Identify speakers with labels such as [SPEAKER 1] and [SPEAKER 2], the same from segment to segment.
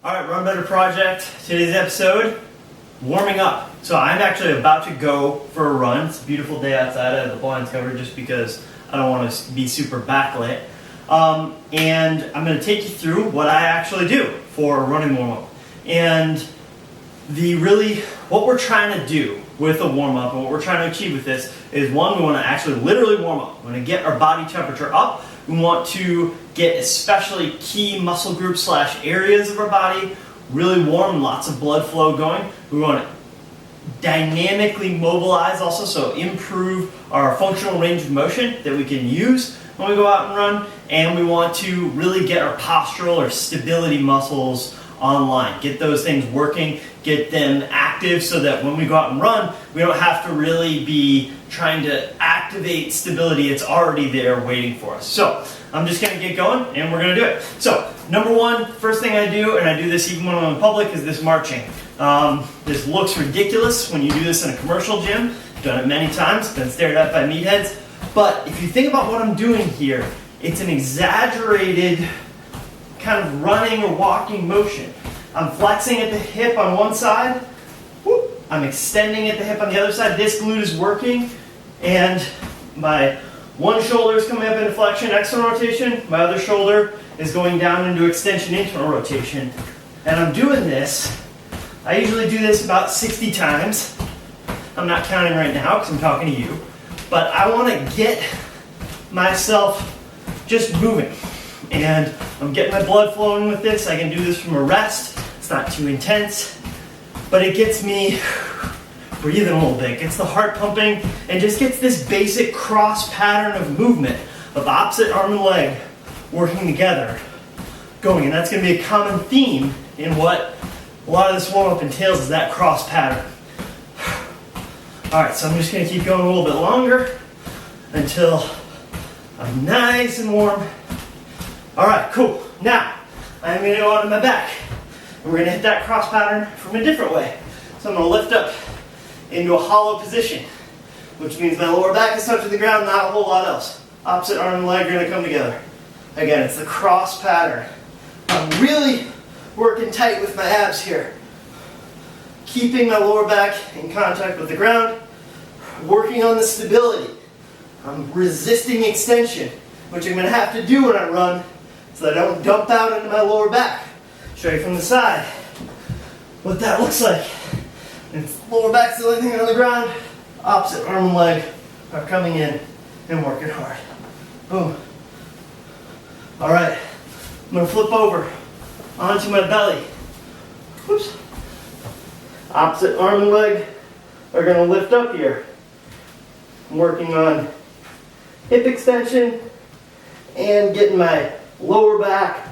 [SPEAKER 1] Alright, Run Better Project. Today's episode, warming up. So I'm actually about to go for a run. It's a beautiful day outside. I have the blinds covered just because I don't want to be super backlit. And I'm going to take you through what I actually do for a running warm-up. And what we're trying to do with a warm-up and what we're trying to achieve with this is, one, we want to actually literally warm up. We want to get our body temperature up. We want to get especially key muscle groups / areas of our body really warm, lots of blood flow going. We want to dynamically mobilize also, so improve our functional range of motion that we can use when we go out and run. And we want to really get our postural or stability muscles online, get those things working, get them active so that when we go out and run, we don't have to really be trying to activate stability. It's already there waiting for us. So I'm just going to get going and we're going to do it. So number one, first thing I do, and I do this even when I'm in public, is this marching. This looks ridiculous when you do this in a commercial gym. I've done it many times, been stared at by meatheads. But if you think about what I'm doing here, it's an exaggerated kind of running or walking motion. I'm flexing at the hip on one side, whoop, I'm extending at the hip on the other side. This glute is working, and my one shoulder is coming up into flexion, external rotation. My other shoulder is going down into extension, internal rotation. And I'm doing this, I usually do this about 60 times. I'm not counting right now because I'm talking to you. But I want to get myself just moving. And I'm getting my blood flowing with this. I can do this from a rest. It's not too intense. But it gets me breathing a little bit. Gets the heart pumping and just gets this basic cross pattern of movement of opposite arm and leg working together going. And that's going to be a common theme in what a lot of this warm-up entails, is that cross pattern. Alright, so I'm just going to keep going a little bit longer until I'm nice and warm. Alright, cool. Now, I'm going to go onto my back. And we're going to hit that cross pattern from a different way. So I'm going to lift up into a hollow position, which means my lower back is touching the ground, not a whole lot else. Opposite arm and leg are going to come together. Again, it's the cross pattern. I'm really working tight with my abs here. Keeping my lower back in contact with the ground. Working on the stability. I'm resisting extension, which I'm going to have to do when I run so that I don't dump out into my lower back. Show you from the side what that looks like. And lower back's the only thing on the ground. Opposite arm and leg are coming in and working hard. Boom. Alright, I'm going to flip over onto my belly. Whoops. Opposite arm and leg are going to lift up here. I'm working on hip extension and getting my lower back,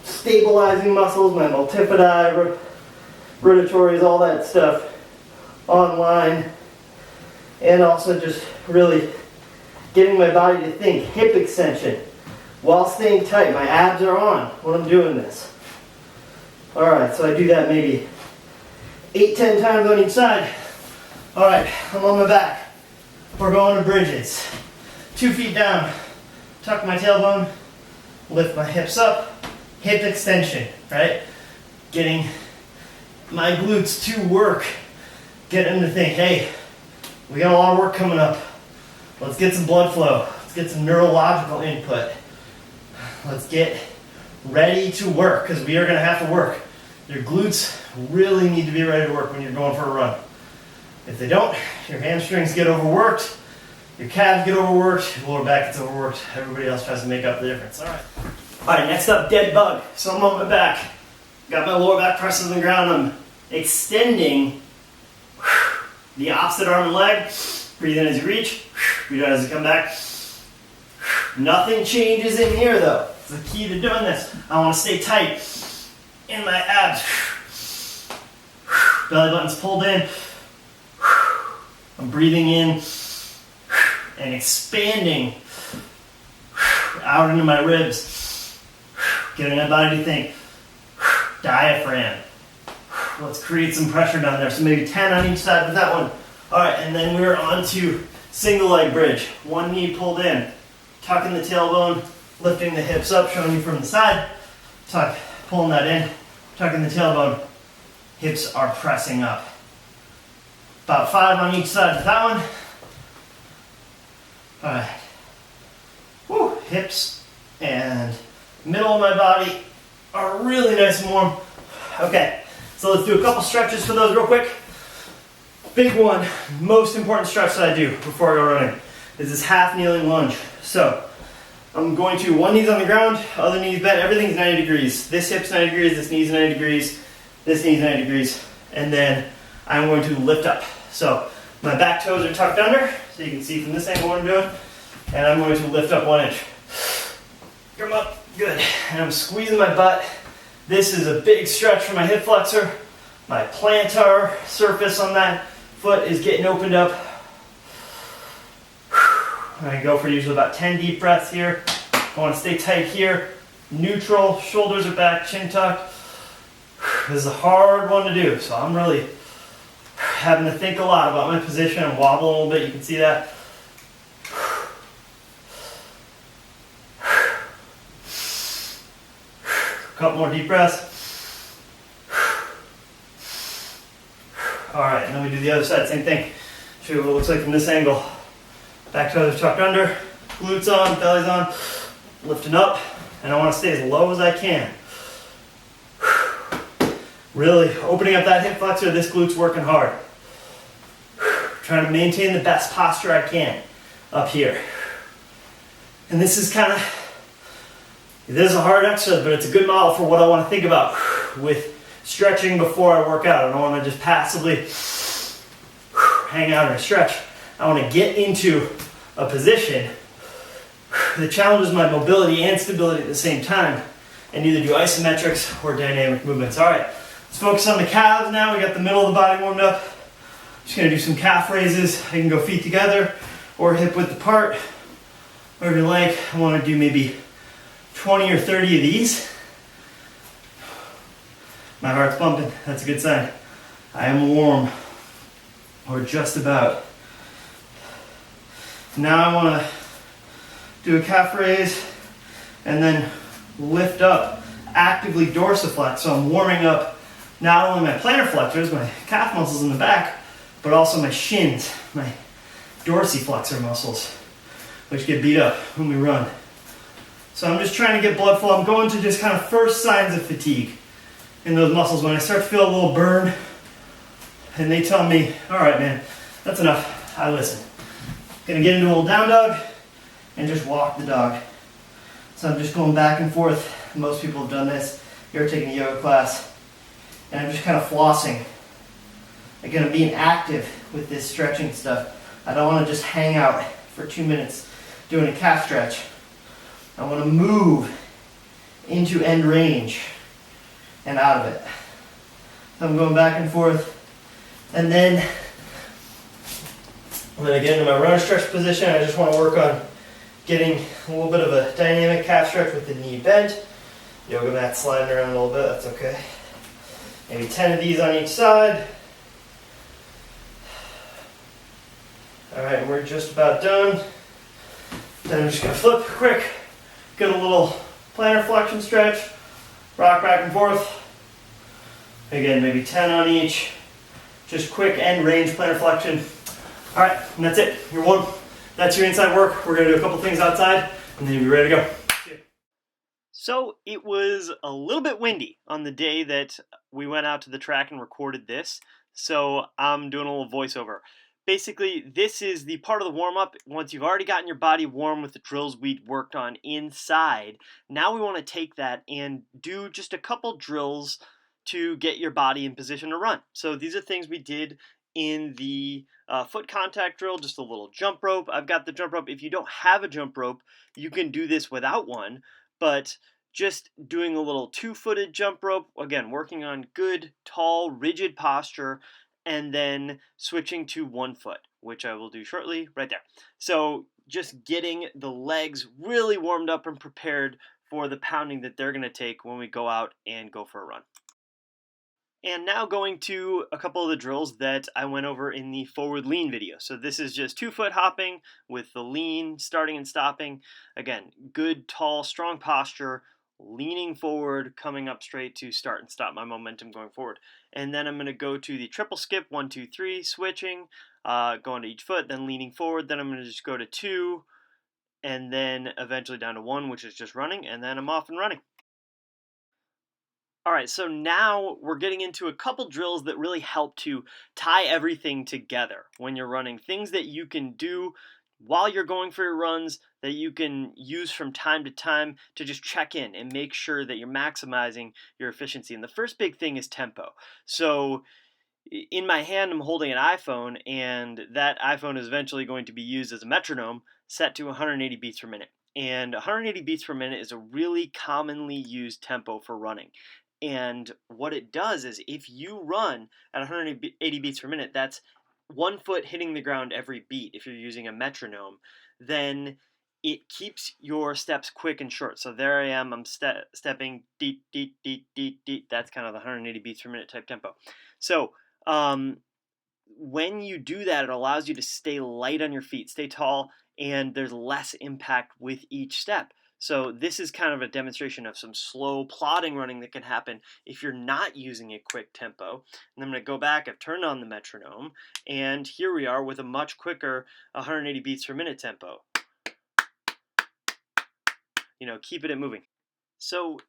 [SPEAKER 1] stabilizing muscles, my multifidi, rotatories, all that stuff online. And also just really getting my body to think hip extension while staying tight. My abs are on when I'm doing this. Alright, so I do that maybe 8-10 times on each side. Alright, I'm on my back. We're going to bridges. 2 feet down. Tuck my tailbone. Lift my hips up. Hip extension, right? Getting my glutes to work. Get them to think, hey, we got a lot of work coming up. Let's get some blood flow. Let's get some neurological input. Let's get ready to work, because we are going to have to work. Your glutes really need to be ready to work when you're going for a run. If they don't, your hamstrings get overworked, your calves get overworked, your lower back gets overworked. Everybody else tries to make up the difference. Alright, next up, dead bug. So I'm on my back. Got my lower back pressed on the ground. I'm extending the opposite arm and leg. Breathe in as you reach. Breathe out as you come back. Nothing changes in here though. It's the key to doing this. I want to stay tight in my abs. Belly button's pulled in. I'm breathing in and expanding out into my ribs. Getting my body to think. Diaphragm. Let's create some pressure down there. So maybe 10 on each side with that one. Alright, and then we're on to single leg bridge. One knee pulled in. Tucking the tailbone, lifting the hips up, showing you from the side. Tuck, pulling that in. tucking the tailbone, hips are pressing up. About 5 on each side of that one. All right. Whew, hips and middle of my body are really nice and warm. Okay, so let's do a couple stretches for those real quick. Big one, most important stretch that I do before I go running is this half kneeling lunge. So I'm going to one knee's on the ground, other knee's bent, everything's 90 degrees. This hip's 90 degrees, this knee's 90 degrees, this knee's 90 degrees, and then I'm going to lift up. So my back toes are tucked under, so you can see from this angle what I'm doing, and I'm going to lift up 1 inch. Come up, good. And I'm squeezing my butt. This is a big stretch for my hip flexor. My plantar surface on that foot is getting opened up. I go for usually about 10 deep breaths here. I want to stay tight here. Neutral, shoulders are back, chin tucked. This is a hard one to do, so I'm really having to think a lot about my position. I'm wobbling a little bit, you can see that. Couple more deep breaths. All right, and then we do the other side, same thing. Show you what it looks like from this angle. Back toes are tucked under, glutes on, belly's on, lifting up, and I want to stay as low as I can. Really opening up that hip flexor, this glute's working hard. Trying to maintain the best posture I can up here. And this is this is a hard exercise, but it's a good model for what I want to think about with stretching before I work out. I don't want to just passively hang out or stretch. I want to get into a position that challenges my mobility and stability at the same time and either do isometrics or dynamic movements. All right, let's focus on the calves now. We got the middle of the body warmed up. Just going to do some calf raises. I can go feet together or hip width apart, whatever you like. I want to do maybe 20 or 30 of these. My heart's pumping. That's a good sign. I am warm, or just about. Now I want to do a calf raise and then lift up, actively dorsiflex. So I'm warming up not only my plantar flexors, my calf muscles in the back, but also my shins, my dorsiflexor muscles, which get beat up when we run. So I'm just trying to get blood flow. I'm going to just kind of first signs of fatigue in those muscles. When I start to feel a little burn and they tell me, all right, man, that's enough, I listen. Gonna get into a little down dog and just walk the dog. So I'm just going back and forth. Most people have done this. You're taking a yoga class. And I'm just kind of flossing. Again, I'm being active with this stretching stuff. I don't want to just hang out for 2 minutes doing a calf stretch. I want to move into end range and out of it. So I'm going back and forth. And then I'm going to get into my runner stretch position. I just want to work on getting a little bit of a dynamic calf stretch with the knee bent. Yoga mat sliding around a little bit, that's okay. Maybe 10 of these on each side. All right, and we're just about done. Then I'm just gonna flip quick, get a little plantar flexion stretch, rock back and forth. Again, maybe 10 on each. Just quick end range plantar flexion. All right, and that's it. You're warm. That's your inside work. We're gonna do a couple things outside, and then you'll be ready to go. So it was a little bit windy on the day that we went out to the track and recorded this. So I'm doing a little voiceover. Basically, this is the part of the warm-up. Once you've already gotten your body warm with the drills we worked on inside, now we want to take that and do just a couple drills to get your body in position to run. So these are things we did in the foot contact drill, just a little jump rope. I've got the jump rope. If you don't have a jump rope, you can do this without one, but just doing a little two-footed jump rope, again, working on good, tall, rigid posture, and then switching to 1 foot, which I will do shortly right there. So just getting the legs really warmed up and prepared for the pounding that they're going to take when we go out and go for a run. And now going to a couple of the drills that I went over in the forward lean video. So this is just 2-foot hopping with the lean starting and stopping. Again, good, tall, strong posture, leaning forward, coming up straight to start and stop my momentum going forward. And then I'm going to go to the triple skip, 1, 2, 3, switching, going to each foot, then leaning forward. Then I'm going to just go to 2, and then eventually down to 1, which is just running, and then I'm off and running. All right, so now we're getting into a couple drills that really help to tie everything together when you're running. Things that you can do while you're going for your runs that you can use from time to time to just check in and make sure that you're maximizing your efficiency. And the first big thing is tempo. So in my hand, I'm holding an iPhone, and that iPhone is eventually going to be used as a metronome set to 180 beats per minute. And 180 beats per minute is a really commonly used tempo for running. And what it does is if you run at 180 beats per minute, that's 1 foot hitting the ground every beat if you're using a metronome, then it keeps your steps quick and short. So there I am, I'm stepping, deet, deet, deet, deet, deet. That's kind of the 180 beats per minute type tempo. So when you do that, it allows you to stay light on your feet, stay tall, and there's less impact with each step. So this is kind of a demonstration of some slow plodding running that can happen if you're not using a quick tempo. And I'm going to go back, I've turned on the metronome, and here we are with a much quicker 180 beats per minute tempo. Keeping it moving. So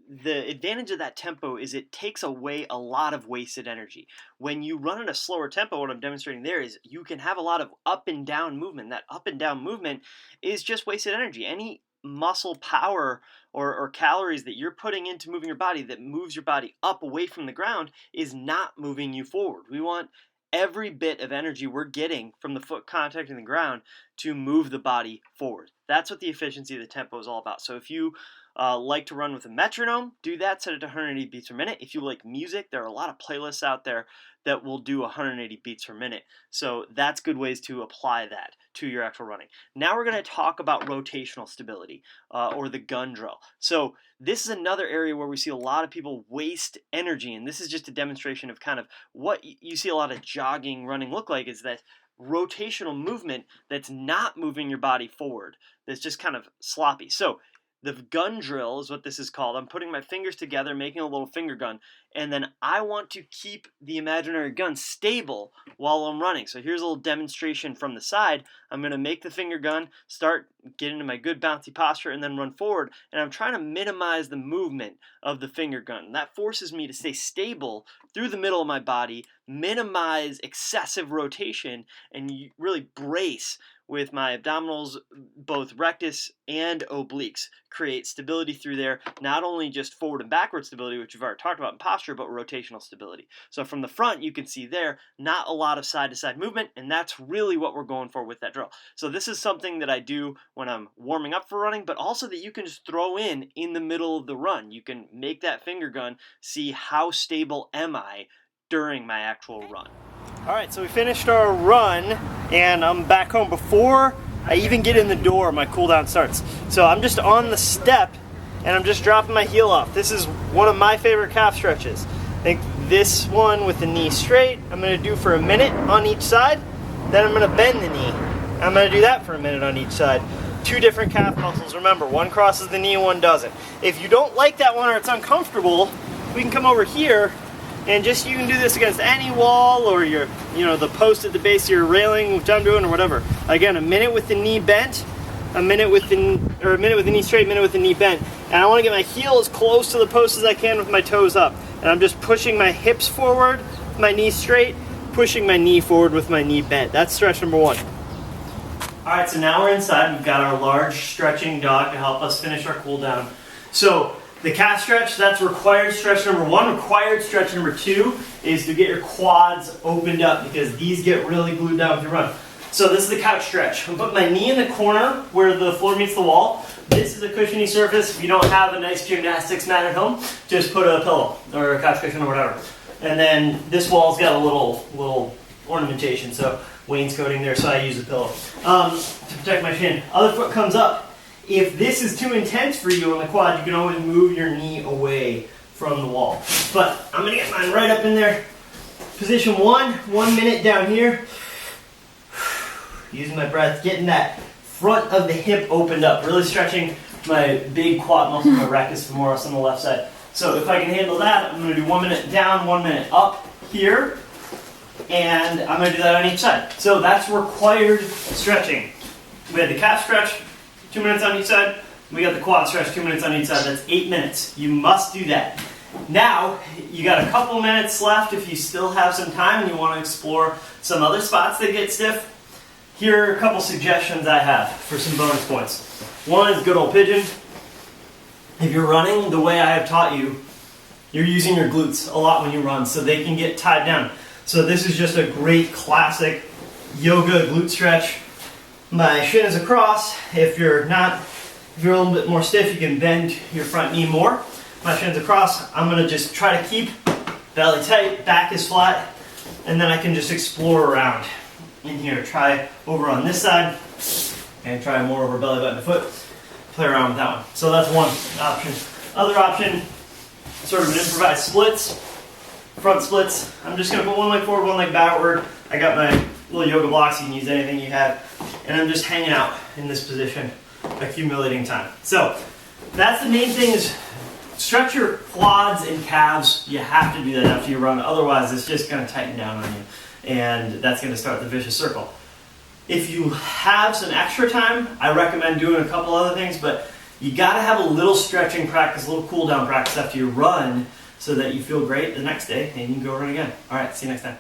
[SPEAKER 1] the advantage of that tempo is it takes away a lot of wasted energy. When you run at a slower tempo, what I'm demonstrating there is you can have a lot of up and down movement. That up and down movement is just wasted energy. Any muscle power or calories that you're putting into moving your body that moves your body up away from the ground is not moving you forward. We want every bit of energy we're getting from the foot contacting the ground to move the body forward. That's what the efficiency of the tempo is all about. So if you like to run with a metronome, do that, set it to 180 beats per minute. If you like music, there are a lot of playlists out there that will do 180 beats per minute. So that's good ways to apply that to your actual running. Now we're going to talk about rotational stability or the gun drill. So this is another area where we see a lot of people waste energy, and this is just a demonstration of kind of what you see a lot of jogging, running look like, is that rotational movement that's not moving your body forward, that's just kind of sloppy. So the gun drill is what this is called. I'm putting my fingers together, making a little finger gun, and then I want to keep the imaginary gun stable while I'm running. So here's a little demonstration from the side. I'm going to make the finger gun, start getting into my good bouncy posture, and then run forward. And I'm trying to minimize the movement of the finger gun. And that forces me to stay stable through the middle of my body, minimize excessive rotation, and really brace with my abdominals, both rectus and obliques, create stability through there, not only just forward and backward stability, which we've already talked about in posture, but rotational stability. So from the front, you can see there, not a lot of side-to-side movement, and that's really what we're going for with that drill. So this is something that I do when I'm warming up for running, but also that you can just throw in the middle of the run. You can make that finger gun, see how stable am I during my actual run. All right, so we finished our run, and I'm back home. Before I even get in the door, my cool down starts. So I'm just on the step, and I'm just dropping my heel off. This is one of my favorite calf stretches. I think this one with the knee straight, I'm gonna do for a minute on each side, then I'm gonna bend the knee. I'm gonna do that for a minute on each side. 2 different calf muscles, remember, one crosses the knee and one doesn't. If you don't like that one or it's uncomfortable, we can come over here and just, you can do this against any wall or the post at the base of your railing, which I'm doing, or whatever. Again, a minute with the knee bent, a minute with the knee straight, a minute with the knee bent. And I want to get my heel as close to the post as I can with my toes up. And I'm just pushing my hips forward, my knee straight, pushing my knee forward with my knee bent. That's stretch number 1. All right, so now we're inside. We've got our large stretching dog to help us finish our cool down. So the calf stretch, that's required stretch number 1. Required stretch number 2 is to get your quads opened up because these get really glued down with your run. So this is the couch stretch. I'm putting my knee in the corner where the floor meets the wall. This is a cushiony surface. If you don't have a nice gymnastics mat at home, just put a pillow or a couch cushion or whatever. And then this wall's got a little ornamentation, so wainscoting there, so I use a pillow to protect my shin. Other foot comes up. If this is too intense for you on the quad, you can always move your knee away from the wall. But I'm gonna get mine right up in there. Position 1 minute down here. Using my breath, getting that front of the hip opened up, really stretching my big quad muscle, my rectus femoris on the left side. So if I can handle that, I'm going to do 1 minute down, 1 minute up here, and I'm going to do that on each side. So that's required stretching. We had the calf stretch, 2 minutes on each side. We got the quad stretch, 2 minutes on each side. That's 8 minutes. You must do that. Now, you got a couple minutes left if you still have some time and you want to explore some other spots that get stiff. Here are a couple suggestions I have for some bonus points. One is good old pigeon. If you're running the way I have taught you, you're using your glutes a lot when you run, so they can get tied down. So this is just a great classic yoga glute stretch. My shin is across. If you're a little bit more stiff, you can bend your front knee more. My shin's across. I'm gonna just try to keep belly tight, back is flat, and then I can just explore around in here. Try over on this side, and try more over belly button to foot. Play around with that one. So that's one option. Other option, sort of an improvised splits, front splits. I'm just gonna put one leg forward, one leg backward. I got my little yoga blocks, you can use anything you have. And I'm just hanging out in this position, accumulating time. So that's the main thing, is stretch your quads and calves. You have to do that after you run, otherwise it's just gonna tighten down on you. And that's gonna start the vicious circle. If you have some extra time, I recommend doing a couple other things, but you gotta have a little stretching practice, a little cool down practice after you run so that you feel great the next day and you can go run again. All right, see you next time.